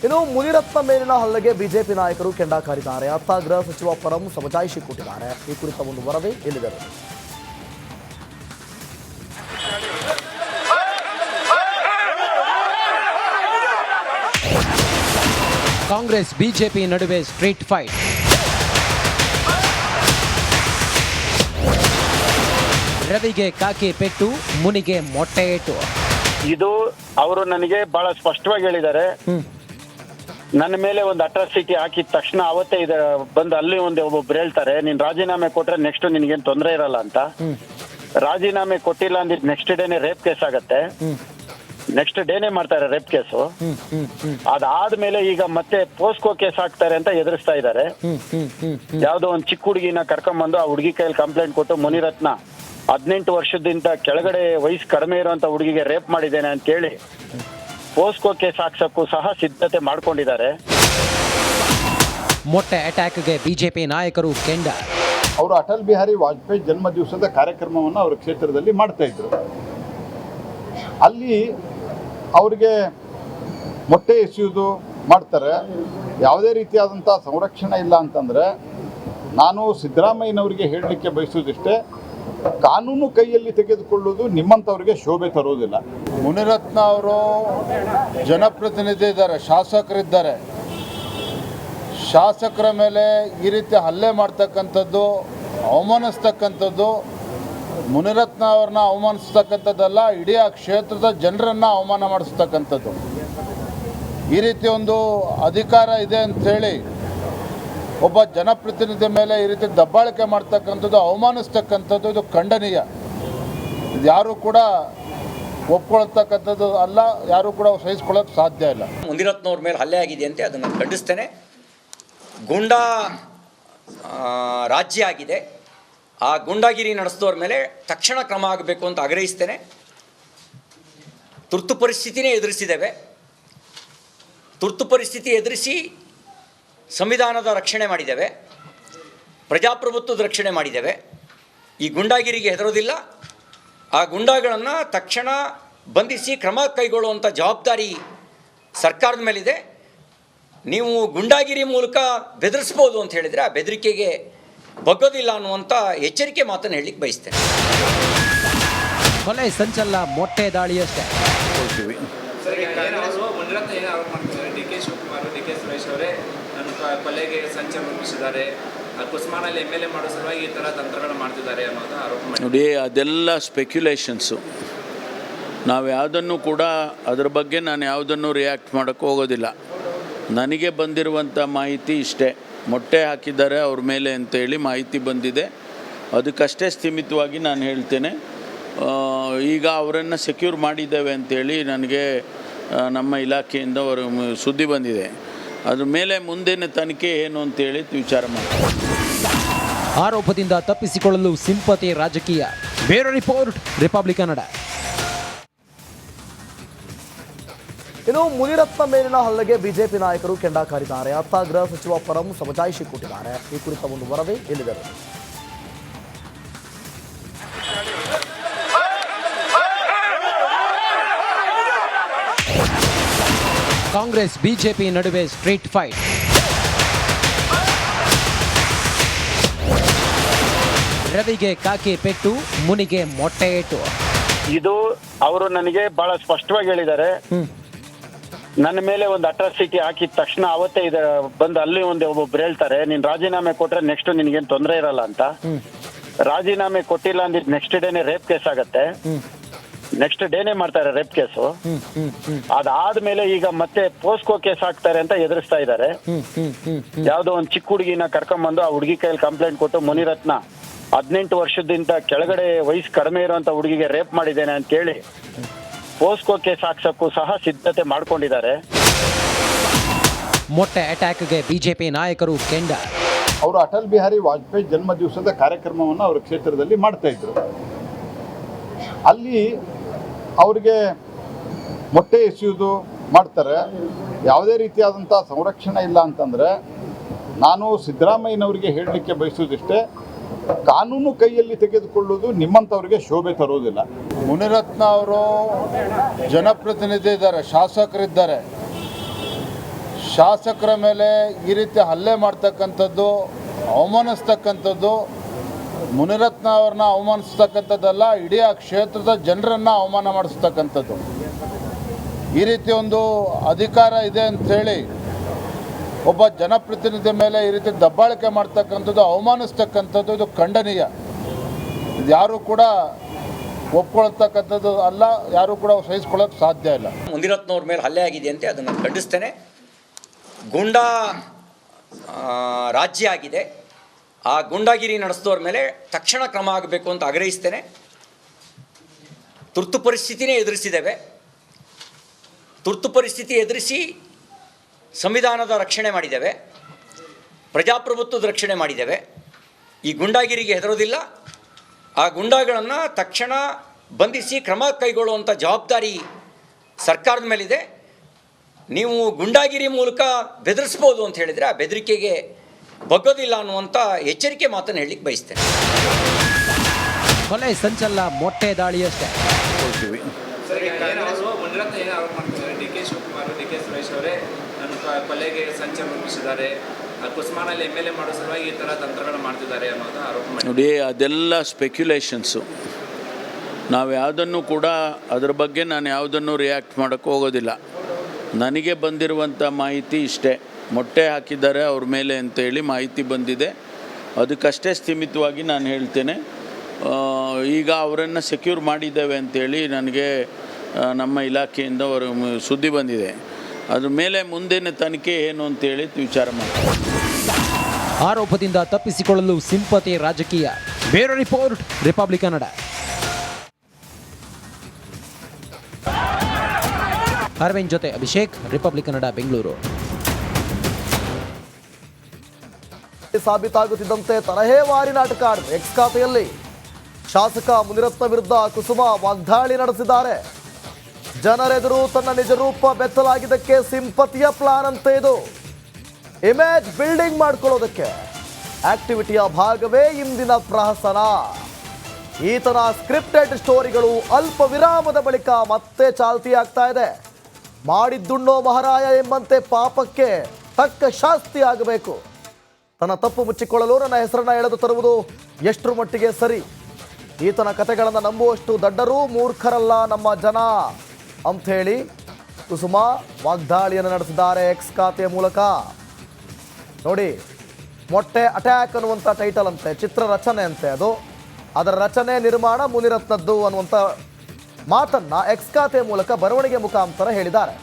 ಇನ್ನು ಮುನಿರತ್ನ ಮೇಲಿನ ಹಲ್ಲೆಗೆ ಬಿಜೆಪಿ ನಾಯಕರು ಕೆಂಡ ಕಾರಿದ್ದಾರೆ. ಅತ್ತ ಗೃಹ ಸಚಿವ ಪರಂ ಸಮಜಾಯಿಷಿ ಕೊಟ್ಟಿದ್ದಾರೆ. ಈ ಕುರಿತ ಒಂದು ವರದಿ ಇಲ್ಲಿದೆ. ಕಾಂಗ್ರೆಸ್ ಬಿಜೆಪಿ ನಡುವೆ ಸ್ಟ್ರೀಟ್ ಫೈಟ್. ರವಿಗೆ ಕಾಕಿ ಪೆಟ್ಟು, ಮುನಿಗೆ ಮೊಟ್ಟೆ ಏಟು. ಇದು ಅವರು ನನಗೆ ಬಹಳ ಸ್ಪಷ್ಟವಾಗಿ ಹೇಳಿದ್ದಾರೆ. ನನ್ನ ಮೇಲೆ ಒಂದು ಅಟ್ರಾಸಿಟಿ ಹಾಕಿದ ತಕ್ಷಣ ಅವತ್ತೇ ಬಂದು ಅಲ್ಲಿ ಒಬ್ಬೊಬ್ರು ಹೇಳ್ತಾರೆ, ನೀನ್ ರಾಜೀನಾಮೆ ಕೊಟ್ರೆ ನೆಕ್ಸ್ಟ್ ನಿನ್ಗೇನ್ ತೊಂದರೆ ಇರಲ್ಲ ಅಂತ. ರಾಜೀನಾಮೆ ಕೊಟ್ಟಿಲ್ಲ ಅಂದಿದ್ ನೆಕ್ಸ್ಟ್ ಡೇನೆ ರೇಪ್ ಕೇಸ್ ಆಗತ್ತೆ. ನೆಕ್ಸ್ಟ್ ಡೇನೆ ಮಾಡ್ತಾರೆ ರೇಪ್ ಕೇಸು. ಅದಾದ್ಮೇಲೆ ಈಗ ಮತ್ತೆ ಪೋಸ್ಕೋ ಕೇಸ್ ಹಾಕ್ತಾರೆ ಅಂತ ಎದುರಿಸ್ತಾ ಇದ್ದಾರೆ. ಯಾವ್ದೋ ಒಂದ್ ಚಿಕ್ಕ ಹುಡುಗಿನ ಕರ್ಕೊಂಡ್ಬಂದು ಆ ಹುಡುಗಿ ಕೈಯಲ್ಲಿ ಕಂಪ್ಲೇಂಟ್ ಕೊಟ್ಟು ಮುನಿರತ್ನ 18 ವರ್ಷದಿಂದ ಕೆಳಗಡೆ ವಯಸ್ಸು ಕಡಿಮೆ ಇರುವಂತ ಹುಡುಗಿಗೆ ರೇಪ್ ಮಾಡಿದ್ದೇನೆ ಅಂತ ಹೇಳಿ ಪೋಸ್ಕೋ ಕೇಸ್ ಹಾಕ್ಸಕ್ಕೂ ಸಹ ಸಿದ್ಧತೆ ಮಾಡ್ಕೊಂಡಿದ್ದಾರೆ. ಮೊಟ್ಟೆ ಅಟ್ಯಾಕ್ಗೆ ಬಿಜೆಪಿ ನಾಯಕರು ಕೆಂಡ. ಅವರು ಅಟಲ್ ಬಿಹಾರಿ ವಾಜಪೇಯಿ ಜನ್ಮ ದಿವಸದ ಕಾರ್ಯಕ್ರಮವನ್ನು ಅವರ ಕ್ಷೇತ್ರದಲ್ಲಿ ಮಾಡ್ತಾ ಇದ್ರು. ಅಲ್ಲಿ ಅವ್ರಿಗೆ ಮೊಟ್ಟೆ ಎಸೆಯುವುದು ಮಾಡ್ತಾರೆ. ಯಾವುದೇ ರೀತಿಯಾದಂಥ ಸಂರಕ್ಷಣೆ ಇಲ್ಲ ಅಂತಂದರೆ ನಾನು ಸಿದ್ದರಾಮಯ್ಯನವರಿಗೆ ಹೇಳಲಿಕ್ಕೆ ಬಯಸೋದಿಷ್ಟೇ, ಕಾನೂನು ಕೈಯಲ್ಲಿ ತೆಗೆದುಕೊಳ್ಳುವುದು ನಿಮ್ಮಂಥವ್ರಿಗೆ ಶೋಭೆ ತರೋದಿಲ್ಲ. ಮುನಿರತ್ನ ಅವರು ಜನಪ್ರತಿನಿಧಿ ಇದ್ದಾರೆ, ಶಾಸಕರಿದ್ದಾರೆ. ಶಾಸಕರ ಮೇಲೆ ಈ ರೀತಿ ಹಲ್ಲೆ ಮಾಡ್ತಕ್ಕಂಥದ್ದು, ಅವಮಾನಿಸ್ತಕ್ಕಂಥದ್ದು ಮುನಿರತ್ನ ಅವ್ರನ್ನ ಅವಮಾನಿಸ್ತಕ್ಕಂಥದ್ದಲ್ಲ, ಇಡೀ ಆ ಕ್ಷೇತ್ರದ ಜನರನ್ನು ಅವಮಾನ ಮಾಡಿಸ್ತಕ್ಕಂಥದ್ದು. ಈ ರೀತಿ ಒಂದು ಅಧಿಕಾರ ಇದೆ ಅಂಥೇಳಿ ಒಬ್ಬ ಜನಪ್ರತಿನಿಧಿ ಮೇಲೆ ಈ ರೀತಿ ದಬ್ಬಾಳಿಕೆ ಮಾಡ್ತಕ್ಕಂಥದ್ದು, ಅವಮಾನಿಸ್ತಕ್ಕಂಥದ್ದು ಇದು ಖಂಡನೀಯ. ಇದು ಯಾರೂ ಕೂಡ ಒಪ್ಕೊಳ್ತಕ್ಕಂಥದ್ದು ಅಲ್ಲ, ಯಾರೂ ಕೂಡ ಸಹಿಸ್ಕೊಳ್ಳೋಕೆ ಸಾಧ್ಯ ಇಲ್ಲ. ಮುನಿರತ್ನವ್ರ ಮೇಲೆ ಹಲ್ಲೆ ಆಗಿದೆ ಅಂತ ಅದನ್ನು ಖಂಡಿಸ್ತೇನೆ. ಗೂಂಡಾ ರಾಜ್ಯ ಆಗಿದೆ. ಆ ಗೂಂಡಾಗಿರಿ ನಡೆಸಿದವ್ರ ಮೇಲೆ ತಕ್ಷಣ ಕ್ರಮ ಆಗಬೇಕು ಅಂತ ಆಗ್ರಹಿಸ್ತೇನೆ. ತುರ್ತು ಪರಿಸ್ಥಿತಿನೇ ಎದುರಿಸಿದ್ದೇವೆ. ತುರ್ತು ಪರಿಸ್ಥಿತಿ ಎದುರಿಸಿ ಸಂವಿಧಾನದ ರಕ್ಷಣೆ ಮಾಡಿದ್ದೇವೆ, ಪ್ರಜಾಪ್ರಭುತ್ವದ ರಕ್ಷಣೆ ಮಾಡಿದ್ದೇವೆ. ಈ ಗುಂಡಾಗಿರಿಗೆ ಹೆದರೋದಿಲ್ಲ. ಆ ಗುಂಡಾಗಳನ್ನು ತಕ್ಷಣ ಬಂಧಿಸಿ ಕ್ರಮ ಕೈಗೊಳ್ಳುವಂಥ ಜವಾಬ್ದಾರಿ ಸರ್ಕಾರದ ಮೇಲಿದೆ. ನೀವು ಗುಂಡಾಗಿರಿ ಮೂಲಕ ಬೆದರಿಸ್ಬೋದು ಅಂತ ಹೇಳಿದರೆ ಆ ಬೆದರಿಕೆಗೆ ಬಗ್ಗೋದಿಲ್ಲ ಅನ್ನುವಂಥ ಎಚ್ಚರಿಕೆ ಮಾತನ್ನು ಹೇಳಲಿಕ್ಕೆ ಬಯಸ್ತೇನೆ. ಕೊಲೆ ಸಂಚಲನ ಮೊಟ್ಟೆ ದಾಳಿಯಷ್ಟೇ. ಡಿ.ಕೆ. ಶಿವಕುಮಾರ್, ಡಿ.ಕೆ. ಸುರೇಶ್ ಅವರೇ ನನ್ನ ಕೊಲೆಗೆ ಸಂಚು ರೂಪಿಸಿದ್ದಾರೆ, ಕುಸ್ಮಾನಲ್ಲಿ MLA ಮಾಡೋ ಸಲುವಾಗಿ ಈ ಥರ ತಂತ್ರಗಳನ್ನು ಮಾಡ್ತಿದ್ದಾರೆ ಅನ್ನೋದು ಆರೋಪ ಮಾಡಿ. ನೋಡಿ, ಅದೆಲ್ಲ ಸ್ಪೆಕ್ಯುಲೇಷನ್ಸು. ನಾವು ಯಾವುದನ್ನು ಕೂಡ ಅದರ ಬಗ್ಗೆ ನಾನು ಯಾವುದನ್ನು ರಿಯಾಕ್ಟ್ ಮಾಡೋಕ್ಕೆ ಹೋಗೋದಿಲ್ಲ. ನನಗೆ ಬಂದಿರುವಂಥ ಮಾಹಿತಿ ಇಷ್ಟೇ, ಮೊಟ್ಟೆ ಹಾಕಿದ್ದಾರೆ ಅವ್ರ ಮೇಲೆ ಅಂತೇಳಿ ಮಾಹಿತಿ ಬಂದಿದೆ. ಅದಕ್ಕಷ್ಟೇ ಸ್ಥಿಮಿತವಾಗಿ ನಾನು ಹೇಳ್ತೇನೆ. ಈಗ ಅವರನ್ನು ಸೆಕ್ಯೂರ್ ಮಾಡಿದ್ದೇವೆ ಅಂತೇಳಿ ನನಗೆ ನಮ್ಮ ಇಲಾಖೆಯಿಂದ ಸುದ್ದಿ ಬಂದಿದೆ. ಅದ್ರ ಮೇಲೆ ಮುಂದಿನ ತನಿಖೆ ಏನು ಅಂತೇಳಿ ವಿಚಾರ ಮಾಡ್ತಾರೆ. ಆರೋಪದಿಂದ ತಪ್ಪಿಸಿಕೊಳ್ಳಲು ಸಿಂಪತಿ ರಾಜಕೀಯ. ಬೇರೆ ರಿಪೋರ್ಟ್, ರಿಪಬ್ಲಿಕ್ ಕನ್ನಡ. ಇನ್ನು ಮುನಿರತ್ನ ಮೇಲಿನ ಹಲ್ಲೆಗೆ ಬಿಜೆಪಿ ನಾಯಕರು ಕೆಂಡ ಕಾರಿದ್ದಾರೆ. ಅತ್ತ ಗೃಹ ಸಚಿವ ಪರಂ ಸಮಜಾಯಿಷಿ ಕೊಟ್ಟಿದ್ದಾರೆ. ಈ ಕುರಿತ ಒಂದು ವರದಿ ಇಲ್ಲಿದೆ. ಕಾಂಗ್ರೆಸ್ ಬಿಜೆಪಿ ನಡುವೆ ಸ್ಟ್ರೀಟ್ ಫೈಟ್. ರವಿಗೆ ಕಾಕಿ ಪೆಟ್ಟು, ಮುನಿಗೆ ಮೊಟ್ಟೆ ಏಟು. ಇದು ಅವರು ನನಗೆ ಬಹಳ ಸ್ಪಷ್ಟವಾಗಿ ಹೇಳಿದ್ದಾರೆ. ನನ್ನ ಮೇಲೆ ಒಂದು ಅಟ್ರಾಸಿಟಿ ಹಾಕಿದ ತಕ್ಷಣ ಅವತ್ತೇ ಬಂದು ಅಲ್ಲಿ ಒಬ್ಬೊಬ್ರು ಹೇಳ್ತಾರೆ, ನೀನ್ ರಾಜೀನಾಮೆ ಕೊಟ್ರೆ ನೆಕ್ಸ್ಟ್ ನಿನ್ಗೇನ್ ತೊಂದರೆ ಇರಲ್ಲ ಅಂತ. ರಾಜೀನಾಮೆ ಕೊಟ್ಟಿಲ್ಲ ಅಂದಿದ್ ನೆಕ್ಸ್ಟ್ ಡೇನೆ ರೇಪ್ ಕೇಸ್ ಆಗತ್ತೆ. ನೆಕ್ಸ್ಟ್ ಡೇನೆ ಮಾಡ್ತಾರೆ ರೇಪ್ ಕೇಸು. ಅದಾದ್ಮೇಲೆ ಈಗ ಮತ್ತೆ ಪೋಸ್ಕೋ ಕೇಸ್ ಹಾಕ್ತಾರೆ ಅಂತ ಎದುರಿಸ್ತಾ ಇದ್ದಾರೆ. ಯಾವ್ದೋ ಒಂದ್ ಚಿಕ್ಕ ಹುಡುಗಿನ ಕರ್ಕೊಂಡ್ಬಂದು ಆ ಹುಡುಗಿ ಕೈಯಲ್ಲಿ ಕಂಪ್ಲೇಂಟ್ ಕೊಟ್ಟು ಮುನಿರತ್ನ 18 ವರ್ಷದಿಂದ ಕೆಳಗಡೆ ವಯಸ್ಸು ಕಡಿಮೆ ಇರುವಂತ ಹುಡುಗಿಗೆ ರೇಪ್ ಮಾಡಿದ್ದೇನೆ ಅಂತ ಹೇಳಿ ಪೋಸ್ಕೋ ಕೇಸ್ ಹಾಕ್ಸಕ್ಕೂ ಸಹ ಸಿದ್ಧತೆ ಮಾಡ್ಕೊಂಡಿದ್ದಾರೆ. ಮೊಟ್ಟೆ ಅಟ್ಯಾಕ್ಗೆ ಬಿಜೆಪಿ ನಾಯಕರು ಕೆಂಡ. ಅವರು ಅಟಲ್ ಬಿಹಾರಿ ವಾಜಪೇಯಿ ಜನ್ಮ ದಿವಸದ ಕಾರ್ಯಕ್ರಮವನ್ನು ಅವರ ಕ್ಷೇತ್ರದಲ್ಲಿ ಮಾಡ್ತಾ ಇದ್ರು. ಅಲ್ಲಿ ಅವ್ರಿಗೆ ಮೊಟ್ಟೆ ಎಸೆಯುವುದು ಮಾಡ್ತಾರೆ. ಯಾವುದೇ ರೀತಿಯಾದಂಥ ಸಂರಕ್ಷಣೆ ಇಲ್ಲ ಅಂತಂದರೆ ನಾನು ಸಿದ್ದರಾಮಯ್ಯನವರಿಗೆ ಹೇಳಲಿಕ್ಕೆ ಬಯಸೋದಿಷ್ಟೇ, ಕಾನೂನು ಕೈಯಲ್ಲಿ ತೆಗೆದುಕೊಳ್ಳುವುದು ನಿಮ್ಮಂಥವ್ರಿಗೆ ಶೋಭೆ ತರೋದಿಲ್ಲ. ಮುನಿರತ್ನ ಅವರು ಜನಪ್ರತಿನಿಧಿ ಇದ್ದಾರೆ, ಶಾಸಕರಿದ್ದಾರೆ. ಶಾಸಕರ ಮೇಲೆ ಈ ರೀತಿ ಹಲ್ಲೆ ಮಾಡ್ತಕ್ಕಂಥದ್ದು, ಅವಮಾನಿಸ್ತಕ್ಕಂಥದ್ದು, ಮುನಿರತ್ನ ಅವ್ರನ್ನ ಅವಮಾನಿಸ್ತಕ್ಕಂಥದ್ದಲ್ಲ, ಇಡೀ ಆ ಕ್ಷೇತ್ರದ ಜನರನ್ನು ಅವಮಾನ ಮಾಡಿಸ್ತಕ್ಕಂಥದ್ದು. ಈ ರೀತಿ ಒಂದು ಅಧಿಕಾರ ಇದೆ ಅಂಥೇಳಿ ಒಬ್ಬ ಜನಪ್ರತಿನಿಧಿ ಮೇಲೆ ಈ ರೀತಿ ದಬ್ಬಾಳಿಕೆ ಮಾಡ್ತಕ್ಕಂಥದ್ದು, ಅವಮಾನಿಸ್ತಕ್ಕಂಥದ್ದು ಇದು ಖಂಡನೀಯ. ಇದು ಯಾರೂ ಕೂಡ ಒಪ್ಕೊಳ್ತಕ್ಕಂಥದ್ದು ಅಲ್ಲ, ಯಾರೂ ಕೂಡ ಸಹಿಸ್ಕೊಳ್ಳೋಕೆ ಸಾಧ್ಯ ಇಲ್ಲ. ಮುನಿರತ್ನವ್ರ ಮೇಲೆ ಹಲ್ಲೆ ಆಗಿದೆ ಅಂತ ಅದನ್ನು ಖಂಡಿಸ್ತೇನೆ. ಗೂಂಡಾ ರಾಜ್ಯ ಆಗಿದೆ. ಆ ಗೂಂಡಾಗಿರಿ ನಡೆಸಿದವ್ರ ಮೇಲೆ ತಕ್ಷಣ ಕ್ರಮ ಆಗಬೇಕು ಅಂತ ಆಗ್ರಹಿಸ್ತೇನೆ. ತುರ್ತು ಪರಿಸ್ಥಿತಿನೇ ಎದುರಿಸಿದ್ದೇವೆ. ತುರ್ತು ಪರಿಸ್ಥಿತಿ ಎದುರಿಸಿ ಸಂವಿಧಾನದ ರಕ್ಷಣೆ ಮಾಡಿದ್ದೇವೆ, ಪ್ರಜಾಪ್ರಭುತ್ವದ ರಕ್ಷಣೆ ಮಾಡಿದ್ದೇವೆ. ಈ ಗುಂಡಾಗಿರಿಗೆ ಹೆದರೋದಿಲ್ಲ. ಆ ಗುಂಡಾಗಳನ್ನು ತಕ್ಷಣ ಬಂಧಿಸಿ ಕ್ರಮ ಕೈಗೊಳ್ಳುವಂಥ ಜವಾಬ್ದಾರಿ ಸರ್ಕಾರದ ಮೇಲಿದೆ. ನೀವು ಗುಂಡಾಗಿರಿ ಮೂಲಕ ಬೆದರಿಸ್ಬೋದು ಅಂತ ಹೇಳಿದರೆ ಆ ಬೆದರಿಕೆಗೆ ಬಗ್ಗೋದಿಲ್ಲ ಅನ್ನುವಂಥ ಎಚ್ಚರಿಕೆ ಮಾತನ್ನು ಹೇಳಲಿಕ್ಕೆ ಬಯಸ್ತೇನೆ. ಕೊಲೆ ಸಂಚಲ್ಲ, ಮೊಟ್ಟೆ ದಾಳಿಯಷ್ಟೇ. ಕೊಡ್ತೀವಿ. ಮುನಿರತ್ನ ಏನು ಆರೋಪ ಮಾಡ್ತಿದ್ದಾರೆ, D K Shivakumar, D K Suresh ಅವರೇ ನನ್ನ ಕೊಲೆಗೆ ಸಂಚ ರೂಪಿಸಿದ್ದಾರೆ, ಕುಸ್ಮಾನಲ್ಲಿ MLA ಮಾಡೋ ಸಲುವಾಗಿ ಈ ಥರ ತಂತ್ರಗಳು ಮಾಡ್ತಿದ್ದಾರೆ ಅನ್ನೋದು ಆರೋಪ ಮಾಡಿ. ನೋಡಿ, ಅದೆಲ್ಲ ಸ್ಪೆಕ್ಯುಲೇಷನ್ಸು. ನಾವು ಯಾವುದನ್ನು ಕೂಡ ಅದರ ಬಗ್ಗೆ ನಾನು ಯಾವುದನ್ನು ರಿಯಾಕ್ಟ್ ಮಾಡೋಕ್ಕೆ ಹೋಗೋದಿಲ್ಲ. ನನಗೆ ಬಂದಿರುವಂಥ ಮಾಹಿತಿ ಇಷ್ಟೇ. ಮೊಟ್ಟೆ ಹಾಕಿದ್ದಾರೆ ಅವ್ರ ಮೇಲೆ ಅಂತೇಳಿ ಮಾಹಿತಿ ಬಂದಿದೆ. ಅದಕ್ಕಷ್ಟೇ ಸ್ಥಿಮಿತವಾಗಿ ನಾನು ಹೇಳ್ತೇನೆ. ಈಗ ಅವರನ್ನು ಸೆಕ್ಯೂರ್ ಮಾಡಿದ್ದೇವೆ ಅಂತೇಳಿ ನನಗೆ ನಮ್ಮ ಇಲಾಖೆಯಿಂದ ಸುದ್ದಿ ಬಂದಿದೆ. ಅದ್ರ ಮೇಲೆ ಮುಂದಿನ ತನಿಖೆ ಏನು ಅಂತೇಳಿ ವಿಚಾರ ಮಾಡ್ತಾರೆ. ಆರೋಪದಿಂದ ತಪ್ಪಿಸಿಕೊಳ್ಳಲು ಸಿಂಪತಿ ರಾಜಕೀಯ. ಬೇರೆ ರಿಪೋರ್ಟ್, ರಿಪಬ್ಲಿಕ್ ಕನ್ನಡ. ಅರವಿಂದ್ ಜೊತೆ ಅಭಿಷೇಕ್, ರಿಪಬ್ಲಿಕ್ ಕನ್ನಡ, ಬೆಂಗಳೂರು. ಸಾಬೀತಾಗುತ್ತಿದ್ದಂತೆ ತರಹೇವಾರಿ ನಾಟಕ ಆಡಿದೆ. ಎಕ್ಸ್ ಖಾತೆಯಲ್ಲಿ ಶಾಸಕ ಮುನಿರತ್ನ ವಿರುದ್ಧ ಕುಸುಮ ವಾಗ್ದಾಳಿ ನಡೆಸಿದ್ದಾರೆ. ಜನರೆದುರು ತನ್ನ ನಿಜ ರೂಪ ಬೆತ್ತಲಾಗಿದ್ದಕ್ಕೆ ಸಿಂಪತಿಯ ಪ್ಲಾನ್ ಅಂತ ಇದು. ಇಮೇಜ್ ಬಿಲ್ಡಿಂಗ್ ಮಾಡ್ಕೊಳ್ಳೋದಕ್ಕೆ ಆಕ್ಟಿವಿಟಿಯ ಭಾಗವೇ ಇಂದಿನ ಪ್ರಹಸನ. ಈತನ ಸ್ಕ್ರಿಪ್ಟೆಡ್ ಸ್ಟೋರಿಗಳು ಅಲ್ಪ ವಿರಾಮದ ಬಳಿಕ ಮತ್ತೆ ಚಾಲ್ತಿ ಆಗ್ತಾ ಇದೆ. ಮಾಡಿದ್ದುಣ್ಣೋ ಮಹಾರಾಯ ಎಂಬಂತೆ ಪಾಪಕ್ಕೆ ತಕ್ಕ ಶಾಸ್ತಿ ಆಗಬೇಕು. ತನ್ನ ತಪ್ಪು ಮುಚ್ಚಿಕೊಳ್ಳಲು ನನ್ನ ಹೆಸರನ್ನ ಎಳೆದು ತರುವುದು ಎಷ್ಟರ ಮಟ್ಟಿಗೆ ಸರಿ? ಈತನ ಕಥೆಗಳನ್ನು ನಂಬುವಷ್ಟು ದಡ್ಡರೂ ಮೂರ್ಖರಲ್ಲ ನಮ್ಮ ಜನ ಅಂಥೇಳಿ ಕುಸುಮ ವಾಗ್ದಾಳಿಯನ್ನು ನಡೆಸಿದ್ದಾರೆ ಎಕ್ಸ್ ಖಾತೆಯ ಮೂಲಕ. ನೋಡಿ, ಮೊಟ್ಟೆ ಅಟ್ಯಾಕ್ ಅನ್ನುವಂಥ ಟೈಟಲ್ ಅಂತೆ, ಚಿತ್ರ ರಚನೆ ಅಂತೆ ಅದು. ಅದರ ರಚನೆ ನಿರ್ಮಾಣ ಮುನಿರತ್ನದ್ದು ಅನ್ನುವಂಥ ಮಾತನ್ನ ಎಕ್ಸ್ ಖಾತೆಯ ಮೂಲಕ ಬರವಣಿಗೆ ಮುಖಾಂತರ ಹೇಳಿದ್ದಾರೆ.